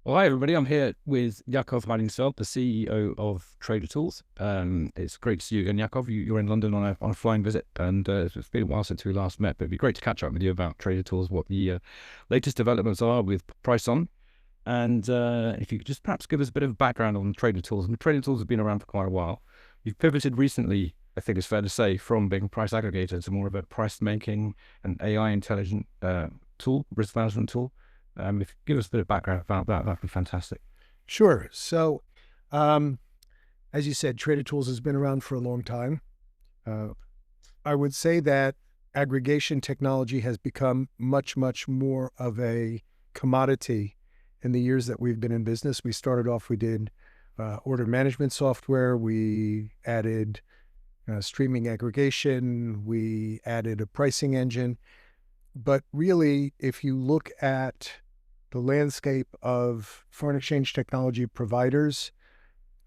Well, hi, everybody. I'm here with Yaacov Heidingsfeld, the CEO of TraderTools. It's great to see you again, Yaacov. You're in London on a flying visit, and it's been a while since we last met, but it'd be great to catch up with you about TraderTools, what the latest developments are with PriceOn, and if you could just perhaps give us a bit of background on TraderTools. And TraderTools have been around for quite a while. You've pivoted recently, I think it's fair to say, from being a price aggregator to more of a price making and AI intelligent tool, risk management tool. If you give us a bit of background about that, that'd be fantastic. Sure. So, as you said, TraderTools has been around for a long time. I would say that aggregation technology has become much, much more of a commodity in the years that we've been in business. We started off, we did order management software. We added streaming aggregation. We added a pricing engine. But really, if you look at the landscape of foreign exchange technology providers,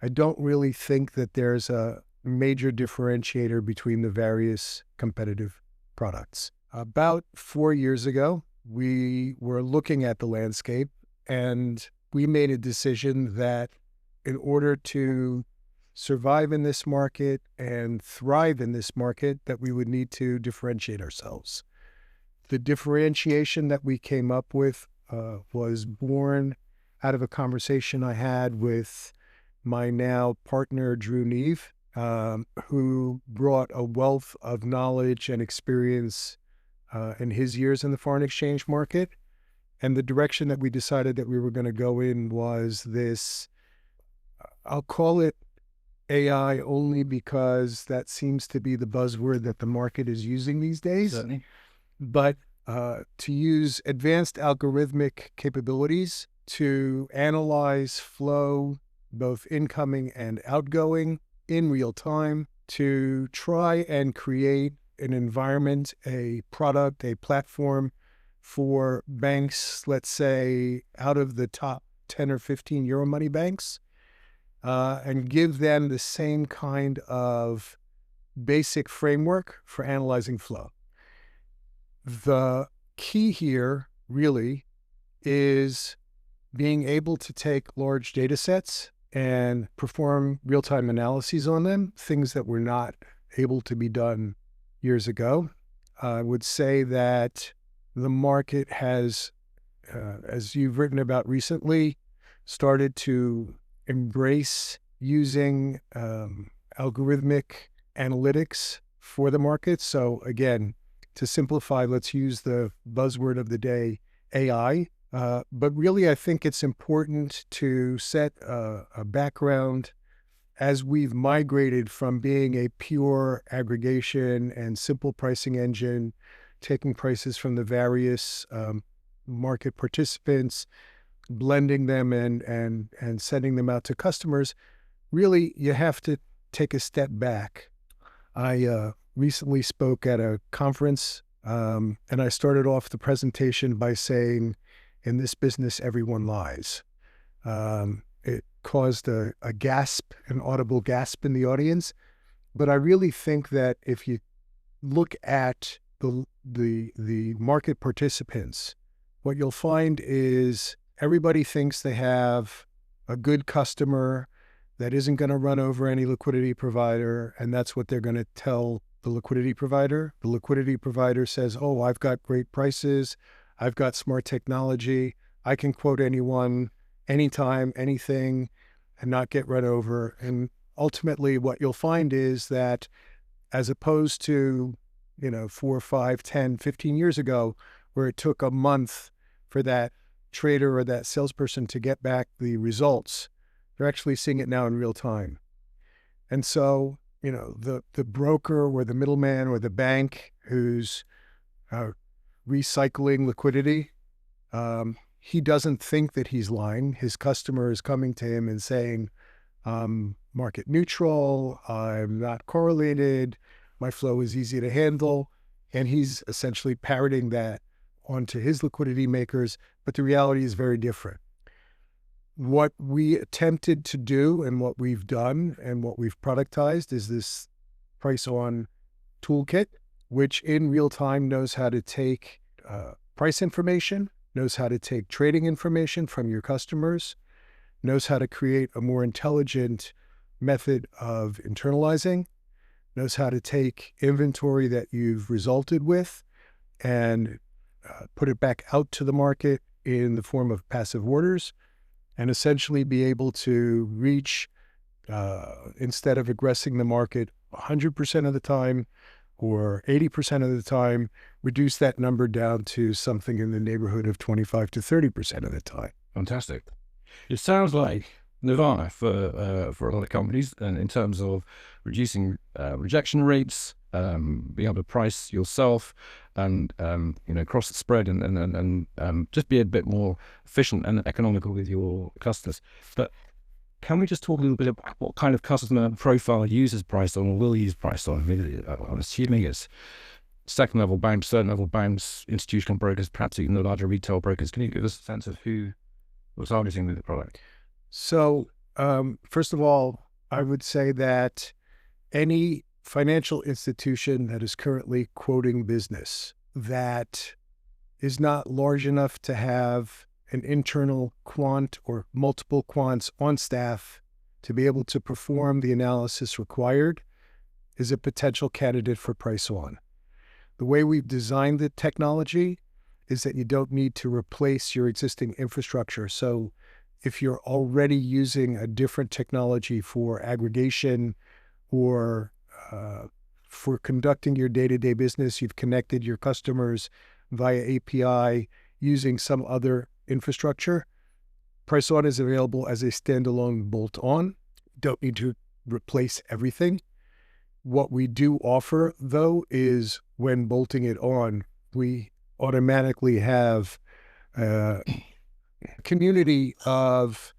I don't really think that there's a major differentiator between the various competitive products. About 4 years ago, we were looking at the landscape and we made a decision that in order to survive in this market and thrive in this market, that we would need to differentiate ourselves. The differentiation that we came up with was born out of a conversation I had with my now partner, Drew Neve, who brought a wealth of knowledge and experience in his years in the foreign exchange market. And the direction that we decided that we were going to go in was this, I'll call it AI only because that seems to be the buzzword that the market is using these days. Certainly. But to use advanced algorithmic capabilities to analyze flow, both incoming and outgoing in real time, to try and create an environment, a product, a platform for banks, let's say out of the top 10 or 15 Euromoney banks, and give them the same kind of basic framework for analyzing flow. The key here really is being able to take large data sets and perform real-time analyses on them, things that were not able to be done years ago. I would say that the market has, as you've written about recently, started to embrace using algorithmic analytics for the market. So again, to simplify, let's use the buzzword of the day, AI. But really, I think it's important to set a background as we've migrated from being a pure aggregation and simple pricing engine, taking prices from the various market participants, blending them and sending them out to customers. Really, you have to take a step back. I recently spoke at a conference, and I started off the presentation by saying, in this business, everyone lies. It caused a gasp, an audible gasp in the audience. But I really think that if you look at the market participants, what you'll find is everybody thinks they have a good customer that isn't going to run over any liquidity provider, and that's what they're going to tell the liquidity provider. The liquidity provider says, oh, I've got great prices, I've got smart technology, I can quote anyone, anytime, anything, and not get run over. And ultimately what you'll find is that as opposed to, 4, 5, 10, 15 years ago, where it took a month for that trader or that salesperson to get back the results, they're actually seeing it now in real time. And so, the broker or the middleman or the bank who's recycling liquidity, he doesn't think that he's lying. His customer is coming to him and saying, market neutral, I'm not correlated, my flow is easy to handle. And he's essentially parroting that onto his liquidity makers, but the reality is very different. What we attempted to do and what we've done and what we've productized is this PriceOn toolkit, which in real time knows how to take price information, knows how to take trading information from your customers, knows how to create a more intelligent method of internalizing, knows how to take inventory that you've resulted with and put it back out to the market in the form of passive orders, and essentially be able to reach, instead of aggressing the market 100% of the time or 80% of the time, reduce that number down to something in the neighborhood of 25 to 30% of the time. Fantastic. It sounds like nirvana for a lot of companies, and in terms of reducing rejection rates, being able to price yourself, and cross the spread, and just be a bit more efficient and economical with your customers. But can we just talk a little bit about what kind of customer profile uses PriceOn or will use PriceOn? I mean, I'm assuming it's second level banks, third level banks, institutional brokers, perhaps even the larger retail brokers. Can you give us a sense of who was targeting the product? So, first of all, I would say that any financial institution that is currently quoting business that is not large enough to have an internal quant or multiple quants on staff to be able to perform the analysis required is a potential candidate for PriceOn. The way we've designed the technology is that you don't need to replace your existing infrastructure. So if you're already using a different technology for aggregation or for conducting your day-to-day business, you've connected your customers via API using some other infrastructure, PriceOn is available as a standalone bolt-on. Don't need to replace everything. What we do offer, though, is when bolting it on, we automatically have a community of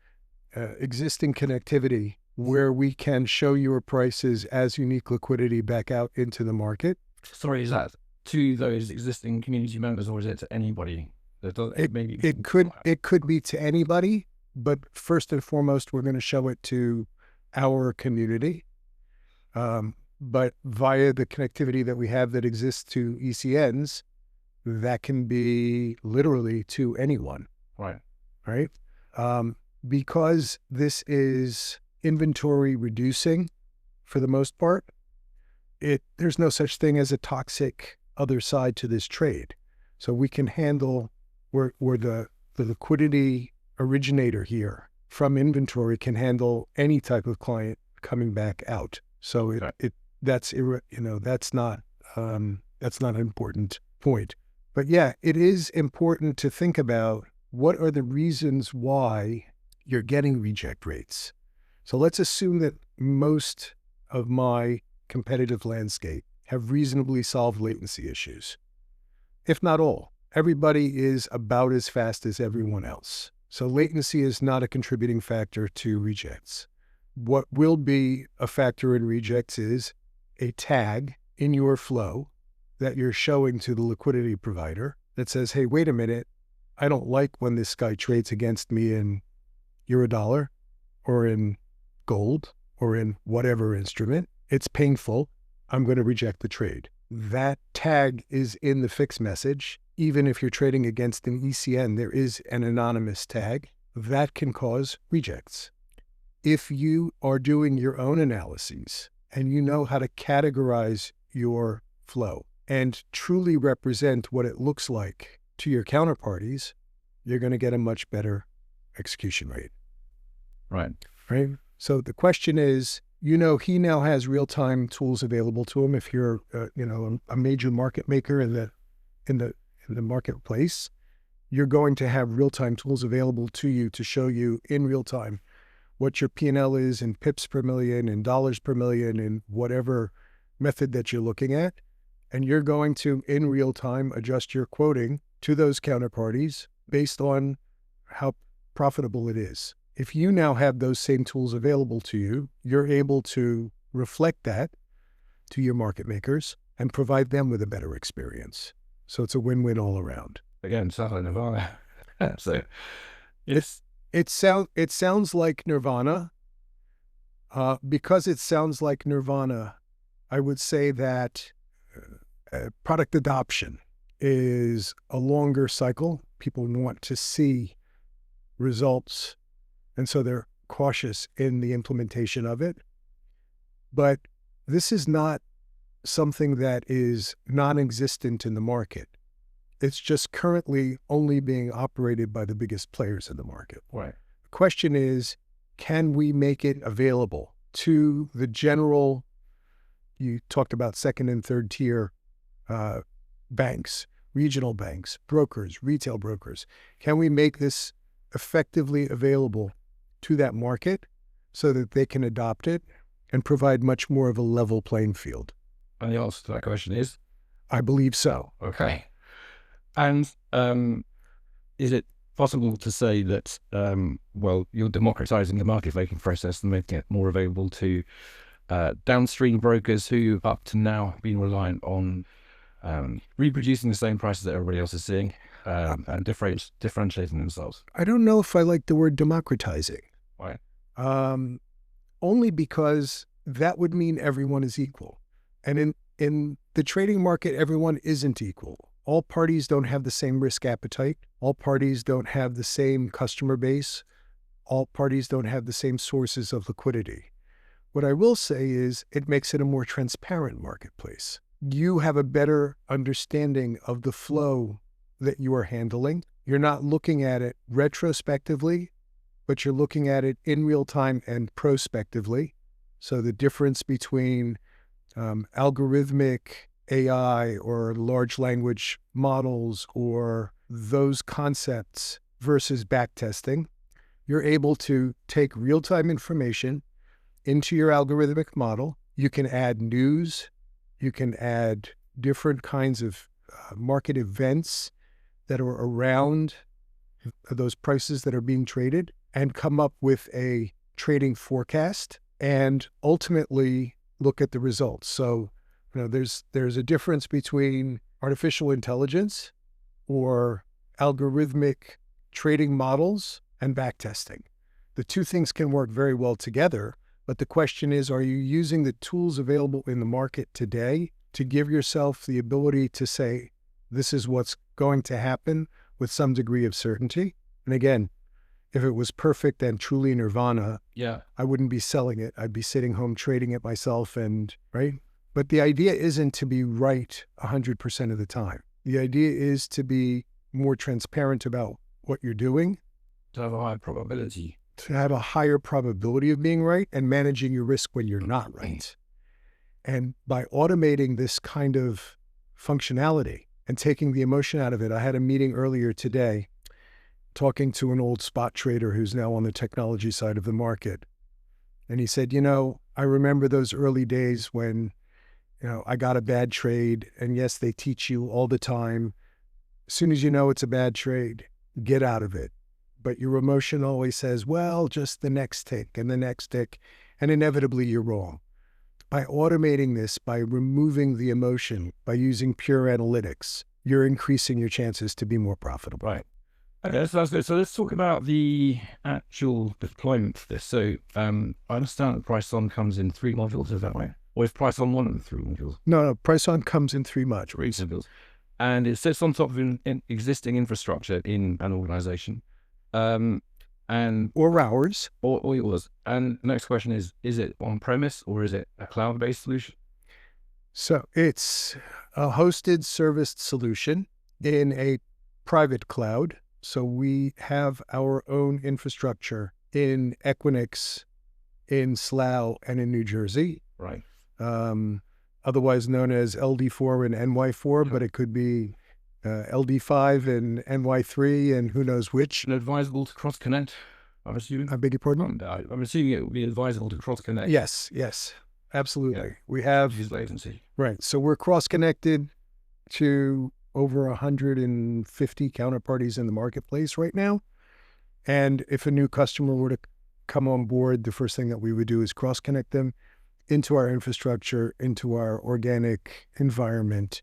existing connectivity where we can show your prices as unique liquidity back out into the market. Sorry, is that to those existing community members, or is it to anybody? It could be to anybody, but first and foremost, we're going to show it to our community. But via the connectivity that we have that exists to ECNs, that can be literally to anyone. Right? Because this is inventory reducing for the most part, there's no such thing as a toxic other side to this trade. So we can handle, we're the liquidity originator here from inventory can handle any type of client coming back out. So that's not an important point. But yeah, it is important to think about what are the reasons why you're getting reject rates. So let's assume that most of my competitive landscape have reasonably solved latency issues. If not all, everybody is about as fast as everyone else. So latency is not a contributing factor to rejects. What will be a factor in rejects is a tag in your flow that you're showing to the liquidity provider that says, hey, wait a minute, I don't like when this guy trades against me in Eurodollar or in gold or in whatever instrument. It's painful. I'm going to reject the trade. That tag is in the fix message. Even if you're trading against an ECN, there is an anonymous tag that can cause rejects. If you are doing your own analyses and you know how to categorize your flow and truly represent what it looks like to your counterparties, you're going to get a much better execution rate. Right. So the question is, he now has real-time tools available to him. If you're, a major market maker in the marketplace, you're going to have real-time tools available to you to show you in real time what your P&L is in pips per million, in dollars per million, in whatever method that you're looking at. And you're going to, in real time, adjust your quoting to those counterparties based on how profitable it is. If you now have those same tools available to you, you're able to reflect that to your market makers and provide them with a better experience. So it's a win-win all around. Again, sounds like nirvana. So it sounds like nirvana. Because it sounds like nirvana, I would say that product adoption is a longer cycle People want to see results, and so they're cautious in the implementation of it. But this is not something that is non-existent in the market. It's just currently only being operated by the biggest players in the market. Right. The question is, can we make it available to the general, you talked about second and third tier banks, regional banks, brokers, retail brokers. Can we make this effectively available to that market so that they can adopt it and provide much more of a level playing field? And the answer to that question is? I believe so. Okay. And is it possible to say that, you're democratizing the market-making process and making it more available to downstream brokers who up to now have been reliant on reproducing the same prices that everybody else is seeing and differentiating themselves? I don't know if I like the word democratizing. Why? Only because that would mean everyone is equal. And in the trading market, everyone isn't equal. All parties don't have the same risk appetite. All parties don't have the same customer base. All parties don't have the same sources of liquidity. What I will say is it makes it a more transparent marketplace. You have a better understanding of the flow that you are handling. You're not looking at it retrospectively, but you're looking at it in real time and prospectively. So the difference between algorithmic AI or large language models or those concepts versus backtesting, you're able to take real-time information into your algorithmic model. You can add news. You can add different kinds of market events that are around those prices that are being traded and come up with a trading forecast and ultimately look at the results. So, there's a difference between artificial intelligence or algorithmic trading models and backtesting. The two things can work very well together, but the question is, are you using the tools available in the market today to give yourself the ability to say, this is what's going to happen with some degree of certainty? And again, if it was perfect and truly nirvana, I wouldn't be selling it. I'd be sitting home trading it myself right? But the idea isn't to be right 100% of the time. The idea is to be more transparent about what you're doing. To have a higher probability. To have a higher probability of being right and managing your risk when you're not right. And by automating this kind of functionality and taking the emotion out of it, I had a meeting earlier today talking to an old spot trader who's now on the technology side of the market. And he said, I remember those early days when, I got a bad trade. And yes, they teach you all the time. As soon as you know it's a bad trade, get out of it. But your emotion always says, well, just the next tick and the next tick. And inevitably you're wrong. By automating this, by removing the emotion, by using pure analytics, you're increasing your chances to be more profitable. Right. Okay, so that's good. So let's talk about the actual deployment for this. So I understand that PriceOn comes in 3 modules, is that right? Or is PriceOn one of the 3 modules? No, PriceOn comes in 3 modules. And it sits on top of an existing infrastructure in an organization. Or ours. Or yours. And the next question is it on-premise or is it a cloud-based solution? So it's a hosted serviced solution in a private cloud. So we have our own infrastructure in Equinix, in Slough, and in New Jersey. Right. Otherwise known as LD4 and NY4, but it could be LD5 and NY3 and who knows which. And advisable to cross-connect, I'm assuming? I beg your pardon? I'm assuming it would be advisable to cross-connect. Yes, absolutely. Yeah. We have... Use latency. Right. So we're cross-connected to over 150 counterparties in the marketplace right now. And if a new customer were to come on board, the first thing that we would do is cross-connect them into our infrastructure, into our organic environment,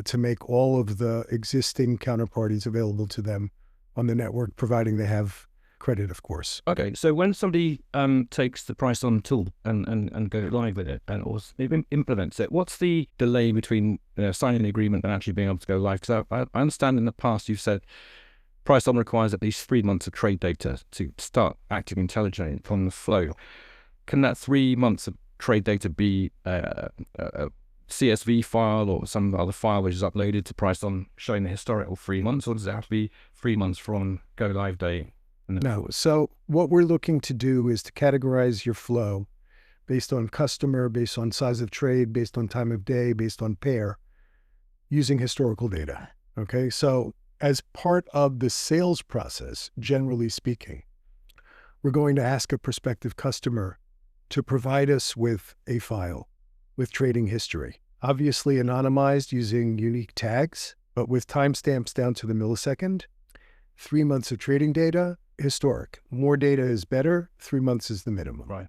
to make all of the existing counterparties available to them on the network, providing they have credit, of course. Okay, so when somebody takes the PriceOn tool and go live with it or implements it, what's the delay between signing the agreement and actually being able to go live? Because I understand in the past you've said PriceOn requires at least 3 months of trade data to start acting intelligently upon the flow. Can that 3 months of trade data be a CSV file or some other file which is uploaded to PriceOn showing the historical 3 months, or does it have to be 3 months from go live day? No. So what we're looking to do is to categorize your flow based on customer, based on size of trade, based on time of day, based on pair, using historical data. Okay. So as part of the sales process, generally speaking, we're going to ask a prospective customer to provide us with a file with trading history, obviously anonymized using unique tags, but with timestamps down to the millisecond. 3 months of trading data, historic. More data is better. 3 months is the minimum. Right.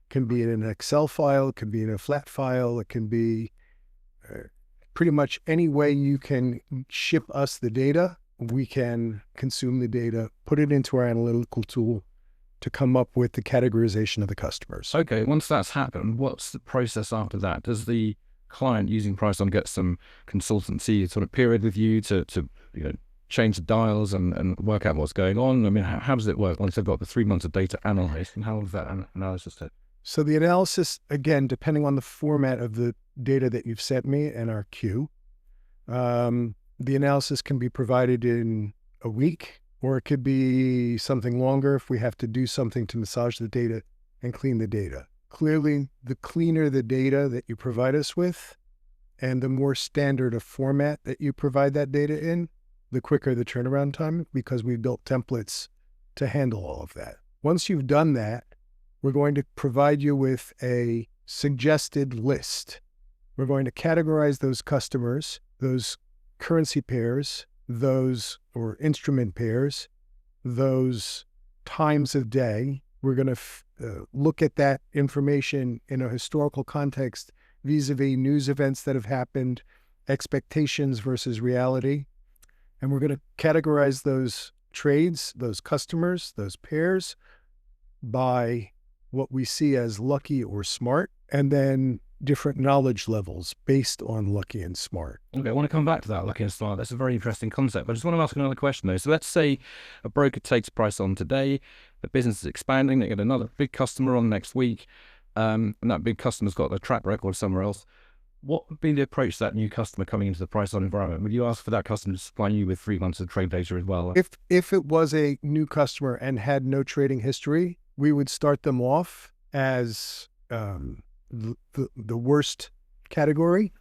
Can be in an Excel file, it can be in a flat file, it can be pretty much any way you can ship us the data. We can consume the data, put it into our analytical tool to come up with the categorization of the customers. Okay, once that's happened, what's the process after that? Does the client using PriceOn get some consultancy sort of period with you to change the dials and work out what's going on? I mean, how does it work once they've got the 3 months of data analyzed, and how does that analysis take? So the analysis, again, depending on the format of the data that you've sent me and our queue, the analysis can be provided in a week, or it could be something longer if we have to do something to massage the data and clean the data. Clearly, the cleaner the data that you provide us with, and the more standard a format that you provide that data in, the quicker the turnaround time, because we've built templates to handle all of that. Once you've done that, we're going to provide you with a suggested list. We're going to categorize those customers, those currency pairs, or instrument pairs, those times of day. We're going to look at that information in a historical context vis-a-vis news events that have happened, expectations versus reality. And we're going to categorize those trades, those customers, those pairs by what we see as lucky or smart, and then different knowledge levels based on lucky and smart. Okay, I want to come back to that, lucky and smart. That's a very interesting concept. But I just want to ask another question though. So let's say a broker takes PriceOn today, the business is expanding, they get another big customer on next week, and that big customer's got a track record somewhere else. What would be the approach to that new customer coming into the PriceOn environment? Would you ask for that customer to supply you with 3 months of trade data as well? If it was a new customer and had no trading history, we would start them off as the worst category,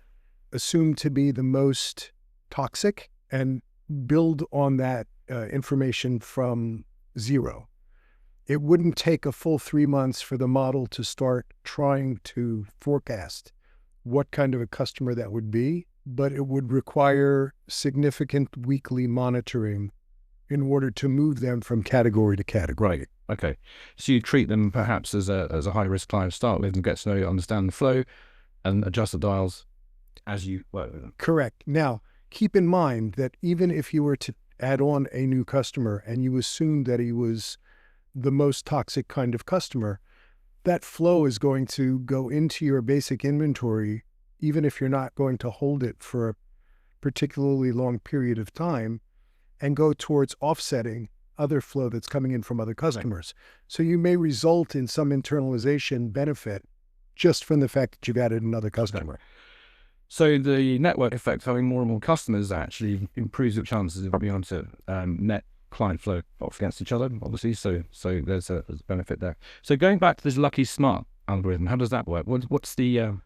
assumed to be the most toxic, and build on that information from zero. It wouldn't take a full 3 months for the model to start trying to forecast what kind of a customer that would be, but it would require significant weekly monitoring in order to move them from category to category. Right. Okay. So you treat them perhaps as a high-risk client to start with and get to know, understand the flow and adjust the dials as you work with them. Correct. Now, keep in mind that even if you were to add on a new customer and you assume that he was the most toxic kind of customer, that flow is going to go into your basic inventory, even if you're not going to hold it for a particularly long period of time, and go towards offsetting other flow that's coming in from other customers. Right. So you may result in some internalization benefit just from the fact that you've added another customer. Okay. So the network effect, having more and more customers, actually improves your chances of being able to net client flow off against each other, obviously. So there's a benefit there. So going back to this lucky smart algorithm, how does that work? What's the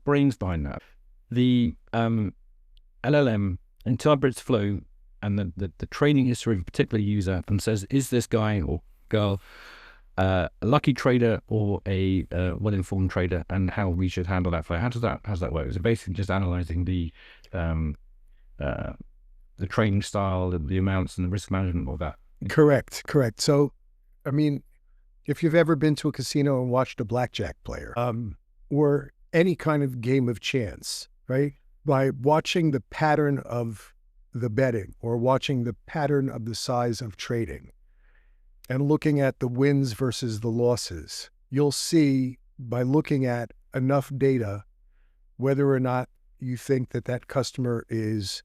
brains behind that? The LLM interprets flow and the training history of a particular user and says, is this guy or girl a lucky trader or a well-informed trader, and how we should handle that flow? How does that work? Is it basically just analyzing the training style, the amounts and the risk management of that? Correct. So, I mean, if you've ever been to a casino and watched a blackjack player, or any kind of game of chance, right? By watching the pattern of the betting or watching the pattern of the size of trading and looking at the wins versus the losses, you'll see by looking at enough data whether or not you think that that customer is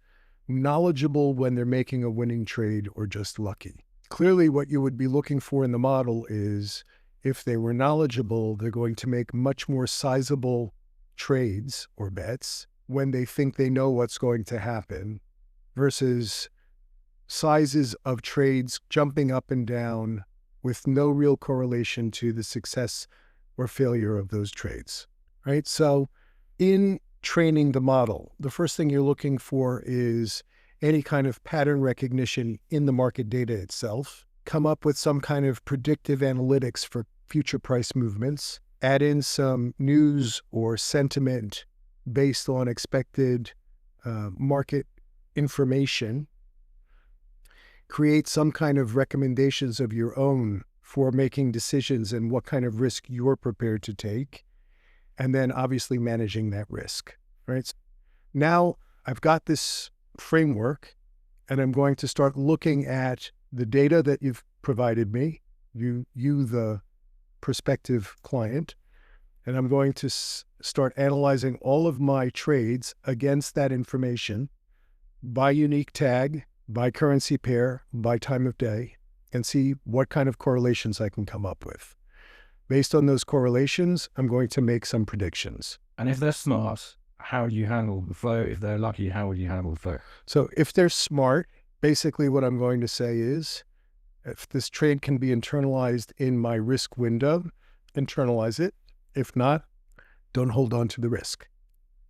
knowledgeable when they're making a winning trade or just lucky. Clearly, what you would be looking for in the model is if they were knowledgeable, they're going to make much more sizable trades or bets when they think they know what's going to happen versus sizes of trades jumping up and down with no real correlation to the success or failure of those trades, right? So in training the model, the first thing you're looking for is any kind of pattern recognition in the market data itself. Come up with some kind of predictive analytics for future price movements. Add in some news or sentiment based on expected market information. Create some kind of recommendations of your own for making decisions and what kind of risk you're prepared to take. And then obviously managing that risk, right? So now I've got this framework and I'm going to start looking at the data that you've provided me, you the prospective client, and I'm going to start analyzing all of my trades against that information by unique tag, by currency pair, by time of day, and see what kind of correlations I can come up with. Based on those correlations, I'm going to make some predictions. And if they're smart, how do you handle the flow? If they're lucky, how would you handle the flow? So if they're smart, basically what I'm going to say is, if this trade can be internalized in my risk window, internalize it. If not, don't hold on to the risk.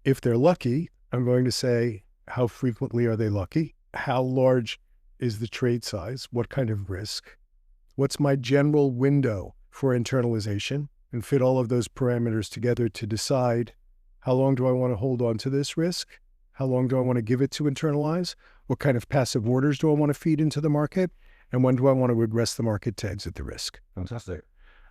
If they're lucky, I'm going to say, how frequently are they lucky? How large is the trade size? What kind of risk? What's my general window for internalization? And fit all of those parameters together to decide how long do I want to hold on to this risk? How long do I want to give it to internalize? What kind of passive orders do I want to feed into the market? And when do I want to regress the market to exit the risk? Fantastic.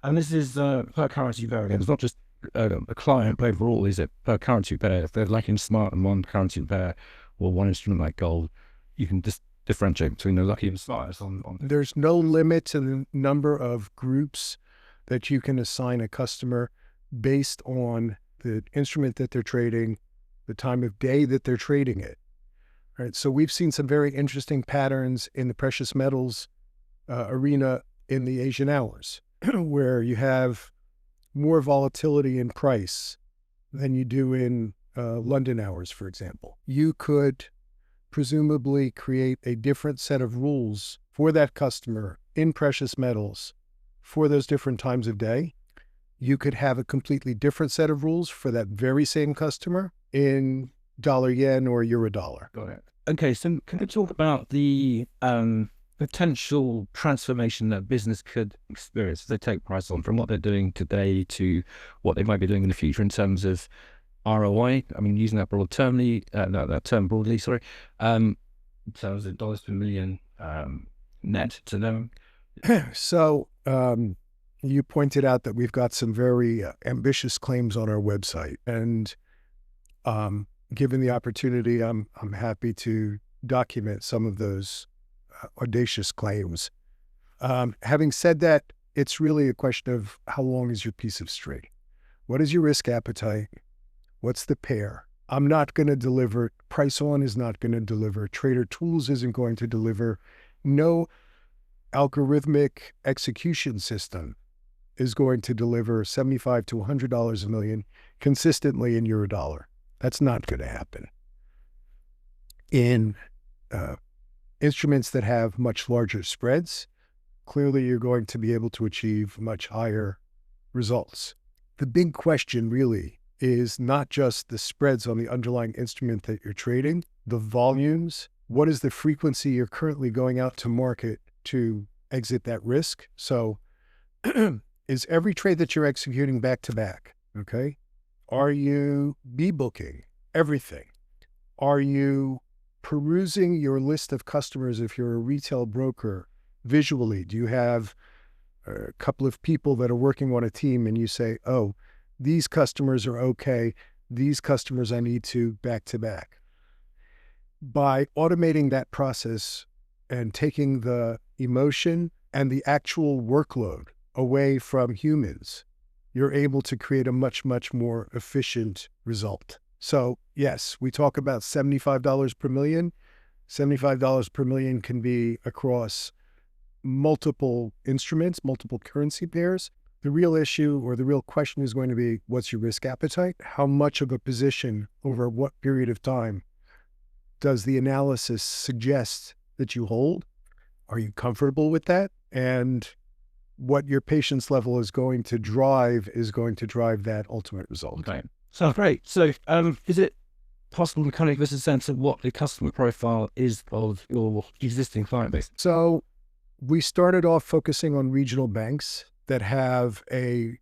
And this is per currency pair again. It's not just a client overall, is it? Per currency pair. If they're lacking smart and one currency pair or one instrument like gold, you can just differentiate between the lucky and smart. There's no limit to the number of groups that you can assign a customer based on the instrument that they're trading, the time of day that they're trading it. Right. So we've seen some very interesting patterns in the precious metals arena in the Asian hours, where you have more volatility in price than you do in London hours, for example. You could presumably create a different set of rules for that customer in precious metals for those different times of day. You could have a completely different set of rules for that very same customer in dollar yen or euro dollar. Got it. Okay, so can you talk about the potential transformation that business could experience as they take PriceOn from what they're doing today to what they might be doing in the future in terms of ROI? I mean, using that broad termly, that term broadly, sorry. So is it dollars per million net to them? So you pointed out that we've got some very ambitious claims on our website, and given the opportunity, I'm happy to document some of those audacious claims. Having said that, it's really a question of how long is your piece of string? What is your risk appetite? What's the pair? I'm not going to deliver. PriceOn is not going to deliver. TraderTools isn't going to deliver. No algorithmic execution system is going to deliver $75 to $100 a million consistently in euro dollar. That's not going to happen. In instruments that have much larger spreads, clearly you're going to be able to achieve much higher results. The big question really is not just the spreads on the underlying instrument that you're trading, the volumes, what is the frequency you're currently going out to market to exit that risk? So is every trade that you're executing back to back, okay? Are you booking everything? Are you perusing your list of customers if you're a retail broker visually? Do you have a couple of people that are working on a team and you say, oh, these customers are okay, these customers I need to back? By automating that process and taking the emotion and the actual workload away from humans, you're able to create a much, much more efficient result. So yes, we talk about $75 per million. $75 per million can be across multiple instruments, multiple currency pairs. The real issue or the real question is going to be, what's your risk appetite? How much of a position over what period of time does the analysis suggest that you hold? Are you comfortable with that? And what your patience level is going to drive that ultimate result. Okay. So great. So is it possible to kind of give us a sense of what the customer profile is of your existing client base? So we started off focusing on regional banks that have a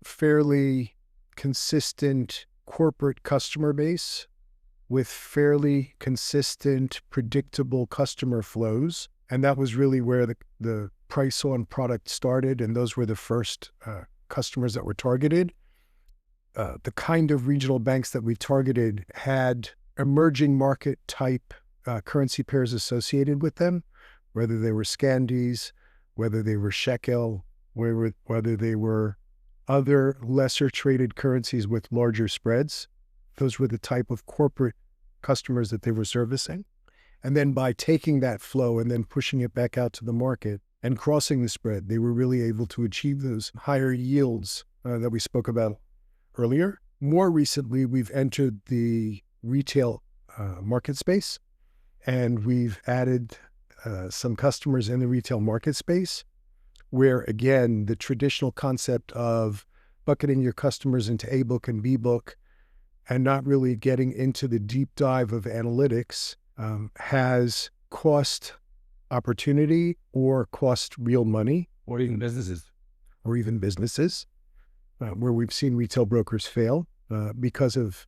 fairly consistent corporate customer base with fairly consistent, predictable customer flows. And that was really where the PriceOn product started, and those were the first customers that were targeted. The kind of regional banks that we targeted had emerging market type currency pairs associated with them, whether they were Scandies, whether they were shekel, whether they were other lesser traded currencies with larger spreads. Those were the type of corporate customers that they were servicing. And then by taking that flow and then pushing it back out to the market and crossing the spread, they were really able to achieve those higher yields that we spoke about earlier. More recently, we've entered the retail market space, and we've added some customers in the retail market space where, again, the traditional concept of bucketing your customers into A book and B book and not really getting into the deep dive of analytics has cost opportunity or cost real money. Or even businesses. Where we've seen retail brokers fail because of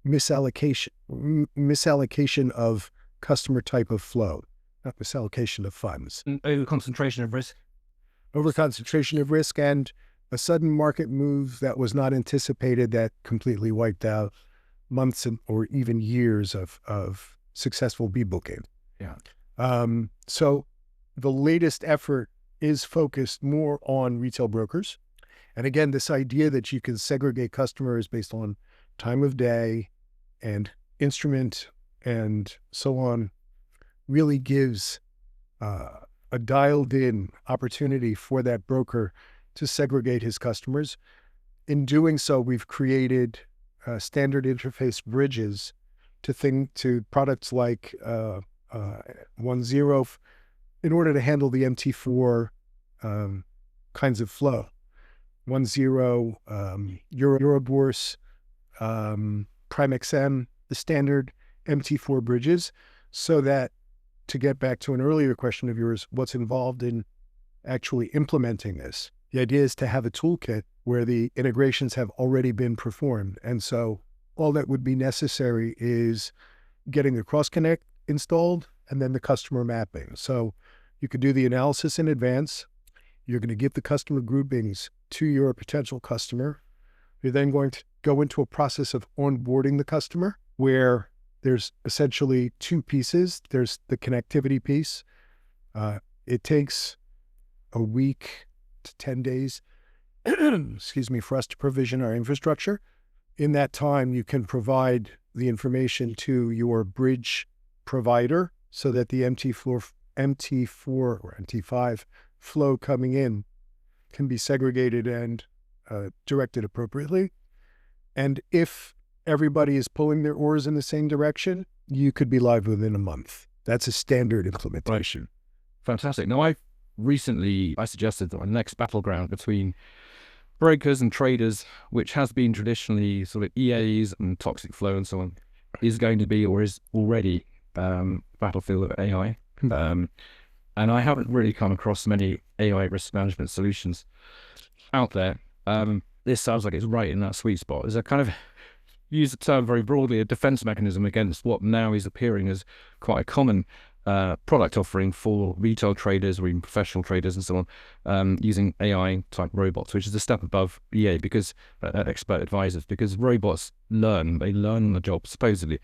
misallocation of customer type of flow, not misallocation of funds. Over-concentration of risk. Over-concentration of risk and a sudden market move that was not anticipated that completely wiped out months or even years of successful B-booking. Yeah. So the latest effort is focused more on retail brokers. And again, this idea that you can segregate customers based on time of day and instrument and so on really gives a dialed-in opportunity for that broker to segregate his customers. In doing so, we've created standard interface bridges to products like 1.0 in order to handle the MT4 kinds of flow. 1.0, Eurobourse, PrimeXM, the standard MT4 bridges, so that, to get back to an earlier question of yours, what's involved in actually implementing this? The idea is to have a toolkit where the integrations have already been performed. And so all that would be necessary is getting the cross-connect installed and then the customer mapping. So you could do the analysis in advance. You're going to give the customer groupings to your potential customer. You're then going to go into a process of onboarding the customer where there's essentially two pieces. There's the connectivity piece. It takes a week to 10 days, for us to provision our infrastructure. In that time, you can provide the information to your bridge provider so that the MT4 or MT5 flow coming in can be segregated and directed appropriately. And if everybody is pulling their oars in the same direction, you could be live within a month. That's a standard implementation. Right. Fantastic. Now, I suggested that our next battleground between brokers and traders, which has been traditionally sort of EAs and toxic flow and so on, is going to be or is already battlefield of AI. And I haven't really come across many AI risk management solutions out there. This sounds like it's right in that sweet spot. There's a kind of, use the term very broadly, a defense mechanism against what now is appearing as quite a common product offering for retail traders or even professional traders and so on, using AI type robots, which is a step above EA because expert advisors, because robots learn on the job, supposedly.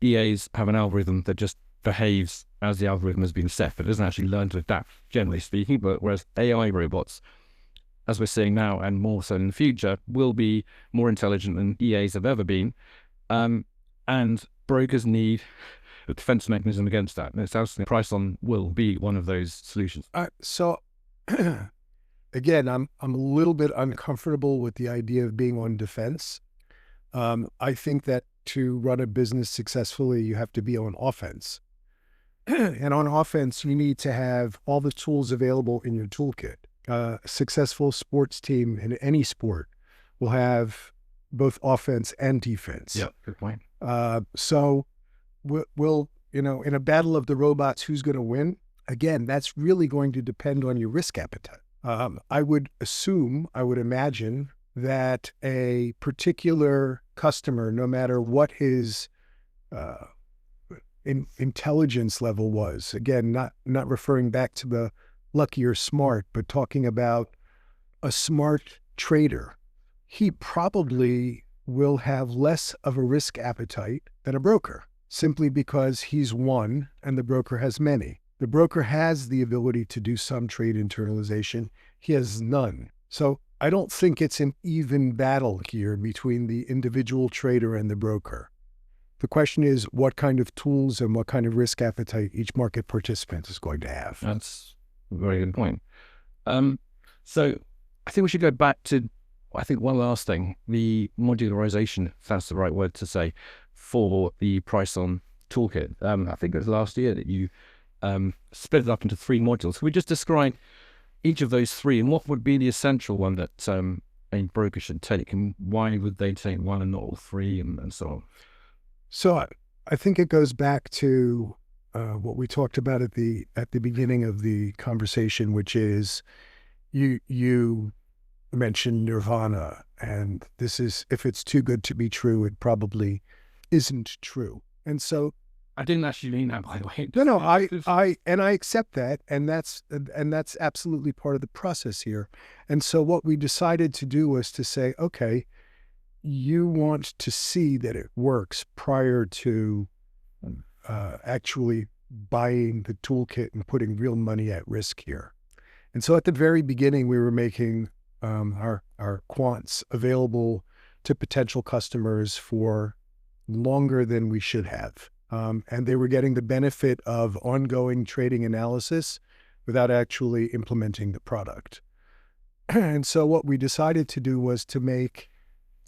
EAs have an algorithm that just behaves as the algorithm has been set, but it doesn't actually learn to adapt, generally speaking. But whereas AI robots, as we're seeing now and more so in the future, will be more intelligent than EAs have ever been. And brokers need defense mechanism against that. And it sounds like PriceOn will be one of those solutions. So again, I'm a little bit uncomfortable with the idea of being on defense. I think that to run a business successfully, you have to be on offense. And on offense, you need to have all the tools available in your toolkit. A successful sports team in any sport will have both offense and defense. Yeah, good point. So we'll, in a battle of the robots, who's going to win? Again, that's really going to depend on your risk appetite. I would imagine that a particular customer, no matter what his intelligence level was, again, not referring back to the lucky or smart, but talking about a smart trader, he probably will have less of a risk appetite than a broker, simply because he's one and the broker has many. The broker has the ability to do some trade internalization. He has none. So I don't think it's an even battle here between the individual trader and the broker. The question is what kind of tools and what kind of risk appetite each market participant is going to have. That's a very good point. So I think we should go back to, I think, one last thing, the modularization, if that's the right word to say, for the PriceOn toolkit. I think it was last year that you split it up into 3 modules. Can we just describe each of those 3 and what would be the essential one that a broker should take, and why would they take one and not all 3, and so on? So I think it goes back to what we talked about at the beginning of the conversation, which is you mentioned nirvana, and this is, if it's too good to be true, it probably isn't true. And so I didn't actually mean that, by the way. No, I accept that, and that's absolutely part of the process here. And so what we decided to do was to say, okay, you want to see that it works prior to actually buying the toolkit and putting real money at risk here. And so at the very beginning, we were making our quants available to potential customers for longer than we should have. And they were getting the benefit of ongoing trading analysis without actually implementing the product. And so what we decided to do was to make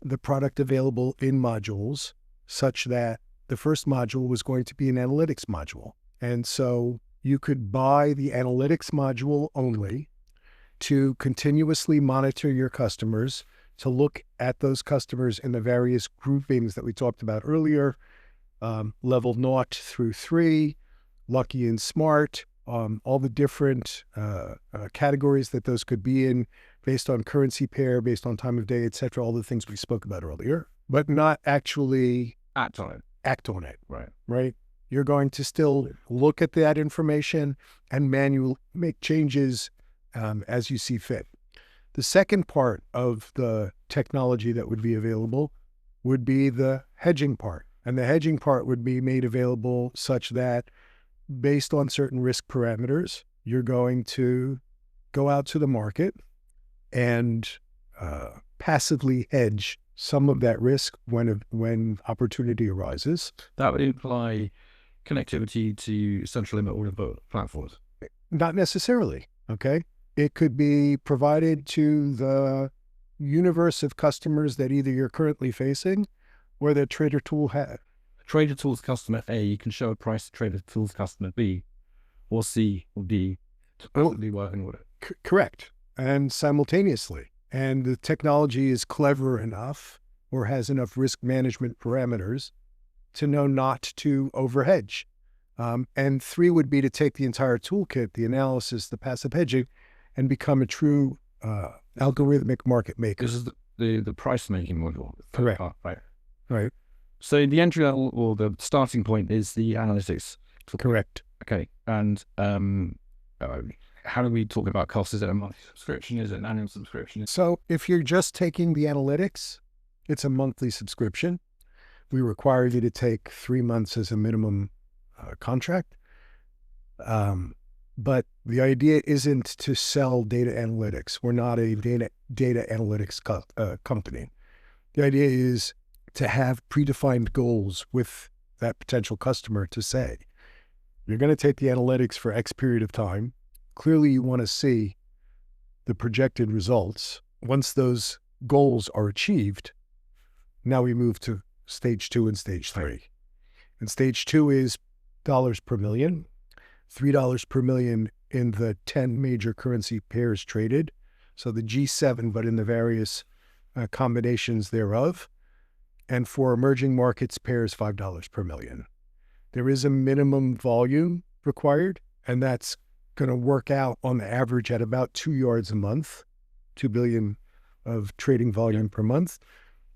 the product available in modules, such that the first module was going to be an analytics module. And so you could buy the analytics module only to continuously monitor your customers, to look at those customers in the various groupings that we talked about earlier, level 0 through 3, lucky and smart, all the different categories that those could be in, based on currency pair, based on time of day, etc., all the things we spoke about earlier, but not actually act on it. Right. You're going to still look at that information and manually make changes as you see fit. The second part of the technology that would be available would be the hedging part. And the hedging part would be made available such that, based on certain risk parameters, you're going to go out to the market and passively hedge some of that risk when opportunity arises. That would imply connectivity to central limit order book platforms. Not necessarily, okay? It could be provided to the universe of customers that either you're currently facing or that TraderTools has. TraderTools customer A can show a price to TraderTools customer B or C or D to perfectly work in order. Correct. And simultaneously. And the technology is clever enough or has enough risk management parameters to know not to overhedge. And 3 would be to take the entire toolkit, the analysis, the passive hedging, and become a true algorithmic market maker. This is the price making module. Correct. Right. So the entry level or the starting point is the analytics. Correct. Okay. And how do we talk about costs? Is it a monthly subscription? Is it an annual subscription? So if you're just taking the analytics, it's a monthly subscription. We require you to take 3 months as a minimum contract. But the idea isn't to sell data analytics. We're not a data analytics company. The idea is to have predefined goals with that potential customer to say, you're going to take the analytics for X period of time. Clearly, you want to see the projected results. Once those goals are achieved, now we move to stage 2 and stage 3. And stage 2 is dollars per million, $3 per million in the 10 major currency pairs traded. So the G7, but in the various combinations thereof. And for emerging markets pairs, $5 per million. There is a minimum volume required, and that's going to work out on the average at about 2 yards a month, 2 billion of trading volume per month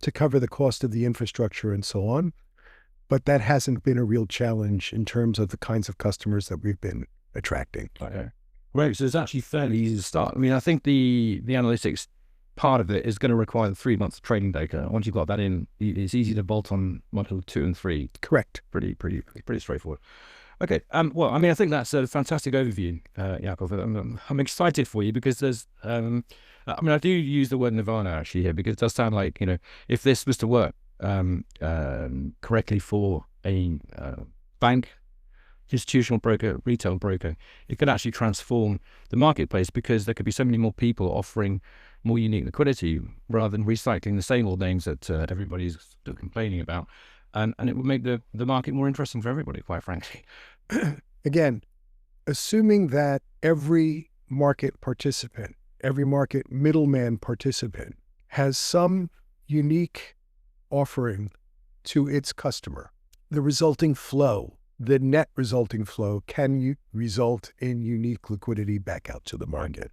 to cover the cost of the infrastructure and so on. But that hasn't been a real challenge in terms of the kinds of customers that we've been attracting. Okay. Right. So it's actually fairly easy to start. I mean, I think the analytics part of it is going to require the 3 months trading data. Once you've got that in, it's easy to bolt on module 2 and 3. Correct. Pretty straightforward. Okay. Well, I mean, I think that's a fantastic overview, Yaacov. I'm excited for you because there's, I mean, I do use the word nirvana actually here because it does sound like, if this was to work correctly for a bank, institutional broker, retail broker, it could actually transform the marketplace because there could be so many more people offering more unique liquidity rather than recycling the same old names that everybody's still complaining about. And it would make the market more interesting for everybody, quite frankly. Again, assuming that every market participant, every market middleman participant has some unique offering to its customer, the resulting flow, the net resulting flow can result in unique liquidity back out to the market.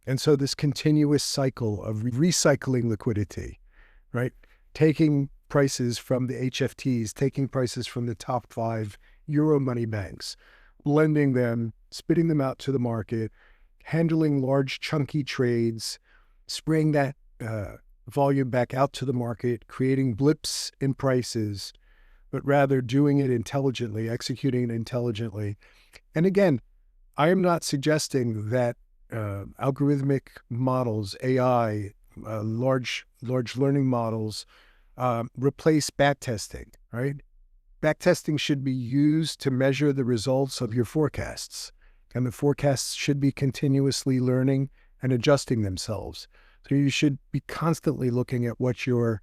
And so this continuous cycle of recycling liquidity, right? Taking prices from the HFTs, taking prices from the top 5 Euro money banks, blending them, spitting them out to the market, handling large chunky trades, spraying that volume back out to the market, creating blips in prices, but rather doing it intelligently, executing it intelligently. And again, I am not suggesting that algorithmic models, AI, large learning models replace backtesting, right? Backtesting should be used to measure the results of your forecasts, and the forecasts should be continuously learning and adjusting themselves. So you should be constantly looking at what your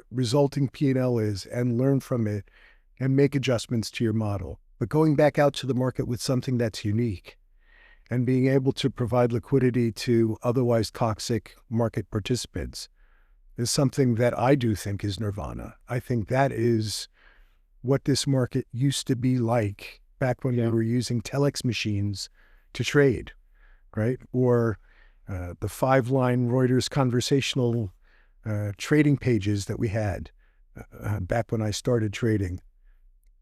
resulting P&L is and learn from it and make adjustments to your model. But going back out to the market with something that's unique and being able to provide liquidity to otherwise toxic market participants is something that I do think is nirvana. I think that is what this market used to be like back when we were using telex machines to trade, right? Or the 5-line Reuters conversational trading pages that we had back when I started trading.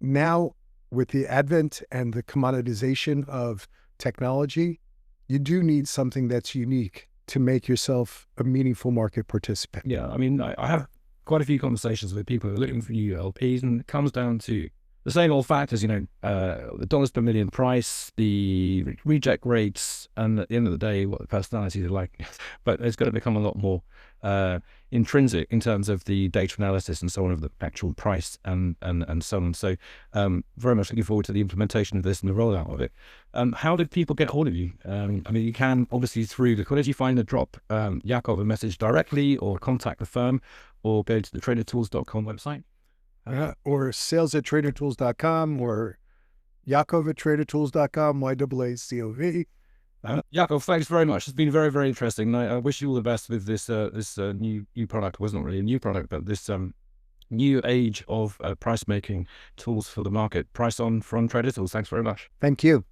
Now, with the advent and the commoditization of technology, you do need something that's unique to make yourself a meaningful market participant. Yeah, I mean, I have quite a few conversations with people who are looking for new LPs, and it comes down to the same old factors, the dollars per million price, the reject rates, and at the end of the day, what the personalities are like. But it's going to become a lot more intrinsic in terms of the data analysis and so on of the actual price and so on. So very much looking forward to the implementation of this and the rollout of it. How did people get hold of you? I mean, you can obviously through Liquidity Finder drop Yaacov a message directly or contact the firm or go to the TraderTools.com website. Or sales@TraderTools.com or Yaacov@TraderTools.com, YAACOV. Yaacov, thanks very much. It's been very, very interesting. I wish you all the best with this new product. It wasn't really a new product, but this new age of price making tools for the market. PriceOn from TraderTools. Thanks very much. Thank you.